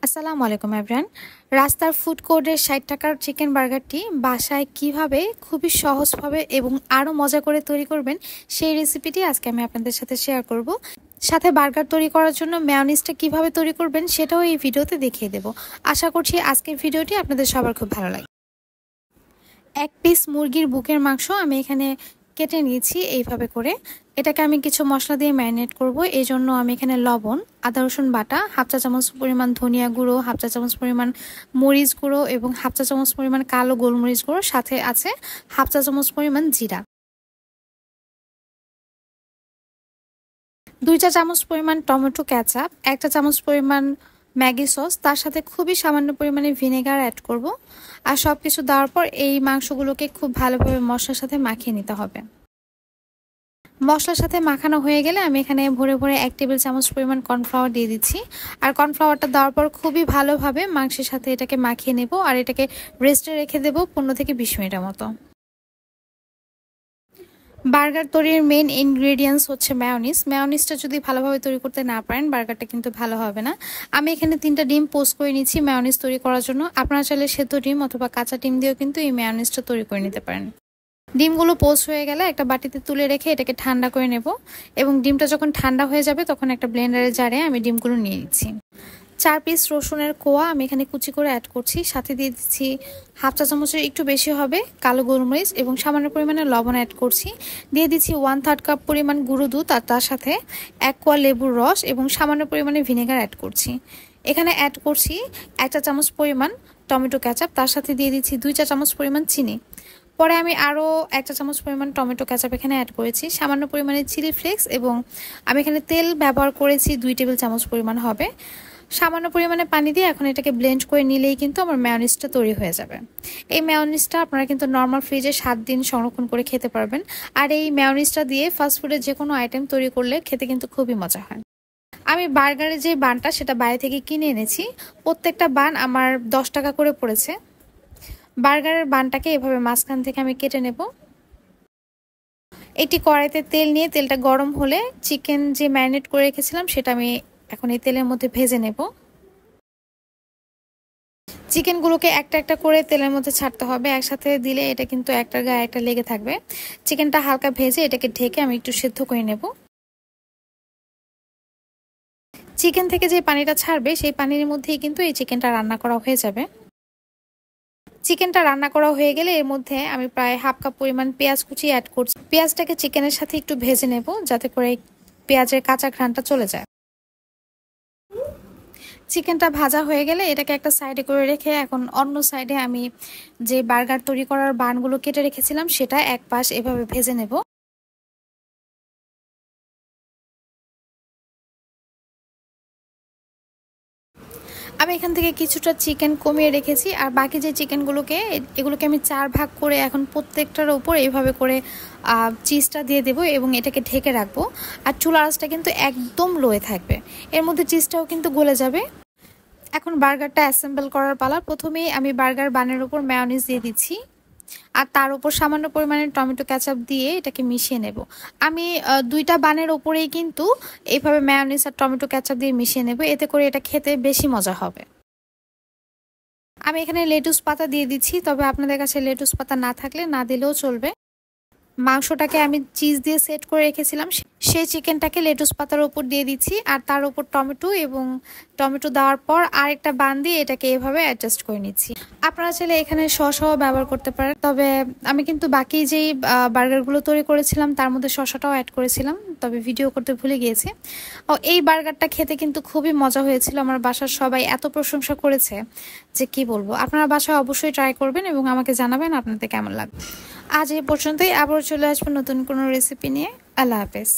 আসসালামু আলাইকুম এভরিওয়ান। রাস্তার ফুড কোর্টের ৬০ টাকার চিকেন বার্গারটি বাসায় কিভাবে খুবই সহজভাবে এবং আরও মজা করে তৈরি করবেন সেই রেসিপিটি আজকে আমি আপনাদের সাথে শেয়ার করব। সাথে বার্গার তৈরি করার জন্য মেয়োনিজটা কিভাবে তৈরি করবেন সেটাও এই ভিডিওতে দেখিয়ে দেব। আশা করছি আজকের ভিডিওটি আপনাদের সবার খুব ভালো লাগবে। ১ পিস মুরগির বুকের মাংস আমি এখানে কেটে নিয়েছি এইভাবে করে। এটাকে আমি কিছু মশলা দিয়ে ম্যারিনেট করব। এই জন্য আমি এখানে লবণ, আদা রসুন বাটা, হাফ চা চামচ পরিমাণ ধনিয়া গুঁড়ো, হাফ চা চামচ পরিমাণ মরিচ গুঁড়ো এবং হাফ চা চামচ পরিমাণ কালো গোলমরিচ গুঁড়ো, সাথে আছে হাফ চা চামচ পরিমাণ জিরা, ২ চা চামচ পরিমাণ টমেটো কেচাপ, ১ চা চামচ পরিমাণ ম্যাগি সস, তার সাথে খুবই সামান্য পরিমাণে ভিনেগার অ্যাড করব। আর সব কিছু দেওয়ার পর এই মাংসগুলোকে খুব ভালোভাবে মশলার সাথে মাখিয়ে নিতে হবে। মশলার সাথে মাখানো হয়ে গেলে আমি এখানে ভরে ভরে ১ টেবিল চামচ পরিমাণ কর্নফ্লাওয়ার দিয়ে দিচ্ছি। আর কর্নফ্লাওয়ারটা দেওয়ার পর খুবই ভালোভাবে মাংসের সাথে এটাকে মাখিয়ে নেব আর এটাকে রেস্টে রেখে দেব ১৫ থেকে ২০ মিনিটের মতো। বার্গার তৈরির মেইন ইনগ্রেডিয়েন্টস হচ্ছে মেয়োনিজ। মেয়োনিজটা যদি ভালোভাবে তৈরি করতে না পারেন বার্গারটা কিন্তু ভালো হবে না। আমি এখানে ৩টা ডিম পোস্ট করে নিচ্ছি মেয়োনিজ তৈরি করার জন্য। আপনারা চাইলে সেদ্ধ ডিম অথবা কাঁচা ডিম দিয়েও কিন্তু এই মেয়োনিজটা তৈরি করে নিতে পারেন। ডিমগুলো পোস্ট হয়ে গেলে একটা বাটিতে তুলে রেখে এটাকে ঠান্ডা করে নেব এবং ডিমটা যখন ঠান্ডা হয়ে যাবে তখন একটা ব্লেন্ডারের জারে আমি ডিমগুলো নিয়ে নিচ্ছি। ৪ পিস রসুনের কোয়া আমি এখানে কুচি করে অ্যাড করছি। সাথে দিয়ে দিচ্ছি হাফ চা চামচের একটু বেশি হবে কালো গোলমরিচ এবং সামান্য পরিমাণে লবণ অ্যাড করছি। দিয়ে দিচ্ছি 1/3 কাপ পরিমাণ গুঁড়ো দুধ আর তার সাথে ১ কোয়া লেবুর রস এবং সামান্য পরিমাণে ভিনেগার অ্যাড করছি। এখানে অ্যাড করছি ১ চা চামচ পরিমাণ টমেটো কেচাপ, তার সাথে দিয়ে দিচ্ছি ২ চা চামচ পরিমাণ চিনি। পরে আমি আরও ১ চা চামচ পরিমাণ টমেটো কেচাপ এখানে অ্যাড করেছি, সামান্য পরিমাণে চিলি ফ্লেক্স এবং আমি এখানে তেল ব্যবহার করেছি ২ টেবিল চামচ পরিমাণ হবে। সামান্য পরিমাণে পানি দিয়ে এখন এটাকে ব্লেন্ড করে নিলেই কিন্তু আমার মেয়োনিজটা তৈরি হয়ে যাবে। এই মেয়োনিজটা আপনারা কিন্তু নর্মাল ফ্রিজে ৭ দিন সংরক্ষণ করে খেতে পারবেন। আর এই মেয়োনিজটা দিয়ে ফাস্টফুডের যে কোনো আইটেম তৈরি করলে খেতে কিন্তু খুবই মজা হয়। আমি বার্গারের যে বানটা সেটা বাইরে থেকে কিনে এনেছি। প্রত্যেকটা বান আমার ১০ টাকা করে পড়েছে। বার্গারের বানটাকে এভাবে মাঝখান থেকে আমি কেটে নেব। এটি কড়াইতে তেল নিয়ে তেলটা গরম হলে চিকেন যে ম্যারিনেট করে রেখেছিলাম সেটা আমি এখন এই তেলের মধ্যে ভেজে নেব। চিকেনগুলোকে একটা একটা করে তেলের মধ্যে ছাড়তে হবে, একসাথে দিলে এটা কিন্তু একটার গায়ে একটা লেগে থাকবে। চিকেনটা হালকা ভেজে এটাকে ঢেকে আমি একটু সেদ্ধ করে নেব। চিকেন থেকে যে পানিটা ছাড়বে সেই পানির মধ্যেই কিন্তু এই চিকেনটা রান্না করা হয়ে যাবে। চিকেনটা রান্না করা হয়ে গেলে এর মধ্যে আমি প্রায় হাফ কাপ পরিমাণ পেঁয়াজ কুচি অ্যাড করছি। পেঁয়াজটাকে চিকেনের সাথে একটু ভেজে নেব যাতে করে পেঁয়াজের কাঁচা ঘ্রাণটা চলে যায়। চিকেনটা ভাজা হয়ে গেলে এটাকে একটা সাইডে করে রেখে এখন অন্য সাইডে আমি যে বার্গার তৈরি করার বানগুলো কেটে রেখেছিলাম সেটা এক পাশ এভাবে ভেজে নেব। আমি এখান থেকে কিছুটা চিকেন কমিয়ে রেখেছি আর বাকি যে এগুলোকে আমি ৪ ভাগ করে এখন প্রত্যেকটার উপর এইভাবে করে চিজটা দিয়ে দেব এবং এটাকে ঢেকে রাখবো। আর চুলার আঁচটা কিন্তু একদম লোয়ে থাকবে, এর মধ্যে চিজটাও কিন্তু গলে যাবে। এখন বার্গারটা অ্যাসেম্বল করার পালা। প্রথমেই আমি বার্গার বানের উপর মেয়োনিজ দিয়ে দিচ্ছি আর তার উপর সামান্য পরিমাণে টমেটো কেচাপ দিয়ে এটাকে মিশিয়ে নেব। আমি ২টা বানের ওপরেই কিন্তু এইভাবে মেয়োনিজ আর টমেটো কেচাপ দিয়ে মিশিয়ে নেব, এতে করে এটা খেতে বেশি মজা হবে। আমি এখানে লেটুস পাতা দিয়ে দিচ্ছি, তবে আপনাদের কাছে লেটুস পাতা না থাকলে না দিলেও চলবে। মাংসটাকে আমি চিজ দিয়ে সেট করে রেখেছিলাম সেই চিকেনটাকে লেটুস পাতার উপর দিয়ে দিচ্ছি আর তার উপর টমেটো দেওয়ার পর আরেকটা বান দিয়ে এটাকে এভাবে অ্যাডজাস্ট করে নিচ্ছি। আপনারা চাইলে এখানে সসও ব্যবহার করতে পারেন, তবে আমি কিন্তু বাকি যেই বার্গারগুলো তৈরি করেছিলাম তার মধ্যে শসাটাও অ্যাড করেছিলাম, তবে ভিডিও করতে ভুলে গিয়েছি। এই বার্গারটা খেতে কিন্তু খুবই মজা হয়েছিল, আমার বাসার সবাই এত প্রশংসা করেছে যে কি বলবো। আপনারা বাসায় অবশ্যই ট্রাই করবেন এবং আমাকে জানাবেন আপনাদের কেমন লাগবে। আজ এই পর্যন্তই, আবার চলে আসবো নতুন কোনো রেসিপি নিয়ে। আল্লাহ হাফেজ।